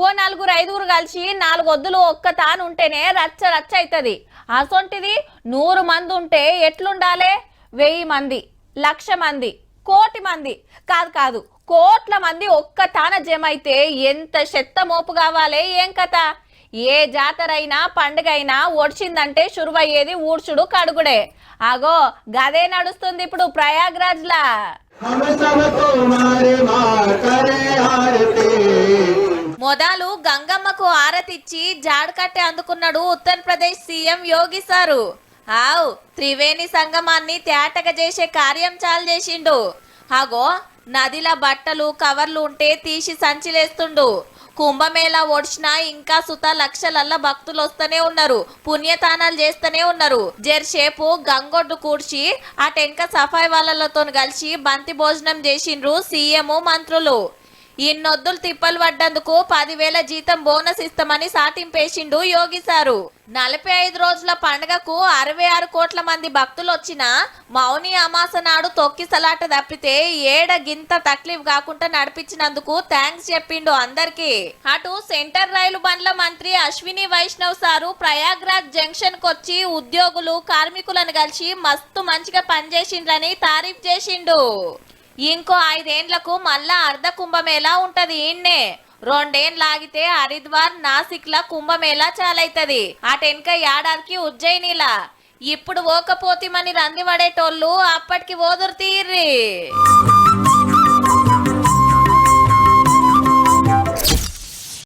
ఓ నలుగురు ఐదుగురు కలిసి 4 వద్దులు ఒక్క తాను ఉంటేనే రచ్చ రచ్చ అవుతుంది. అసొంటిది 100 మంది ఉంటే ఎట్లుండాలే? 1000 మంది, 1,00,000 మంది, కోటి మంది, కాదు కాదు కోట్ల మంది ఒక్క తాన జమైతే ఎంత చెత్త మోపు కావాలే ఏం కథ? ఏ జాతరైనా పండుగైనా ఒడిచిందంటే షురువయ్యేది ఊడ్చుడు కడుగుడే. అగో గదే నడుస్తుంది ఇప్పుడు ప్రయాగ్రాజ్ లా. మొదలు గంగమ్మకు ఆరతిచ్చి జాడకట్టె అందుకున్నాడు ఉత్తరప్రదేశ్ సీఎం యోగి సారు. ఆవ్ త్రివేణి సంగమాన్ని తేటగా చేసే కార్యం చాలు చేసిండు. అగో నదిల బట్టలు కవర్లు ఉంటే తీసి సంచిలేస్తుండు. కుంభమేళా ఓడ్చినా ఇంకా సుత లక్షలల్ల భక్తులు వస్తూనే ఉన్నారు, పుణ్యతానాలు చేస్తూనే ఉన్నారు. జర్సేపు గంగొడ్డు కూర్చి ఆ టెంక సఫాయి వాళ్ళతో కలిసి బంతి భోజనం చేసిండ్రు సీఎం మంత్రులు. ఇన్నొద్దులు తిప్పలు పడ్డందుకు 10,000 జీతం బోనస్ ఇస్తామని సాటింపేసిండు యోగి సారు. 45 రోజుల పండుగకు 66 కోట్ల మంది భక్తులు వచ్చినా మౌని అమాస నాడు తొక్కిసలాట తప్పితే ఏడ గింత తక్లీఫ్ కాకుండా నడిపించినందుకు థ్యాంక్స్ చెప్పిండు అందరికి. అటు సెంటర్ రైలు బండ్ల మంత్రి అశ్విని వైష్ణవ్ సారు ప్రయాగ్రాజ్ జంక్షన్ కొచ్చి ఉద్యోగులు కార్మికులను కలిసి మస్తు మంచిగా పనిచేసిండ్రని తారీఫ్ చేసిండు. ఇంకో 5 ఏండ్లకు మళ్ళా అర్ధ కుంభమేళా ఉంటది. ఈయన్నే 2 ఏండ్లు ఆగితే హరిద్వార్ నాసిక్ ల కుంభమేళా చాలైతది. అటెనక ఏడాదికి ఉజ్జయినిలా. ఇప్పుడు ఓకపోతిమని రంది పడేటోళ్ళు అప్పటికి ఓదురు తీర్రి.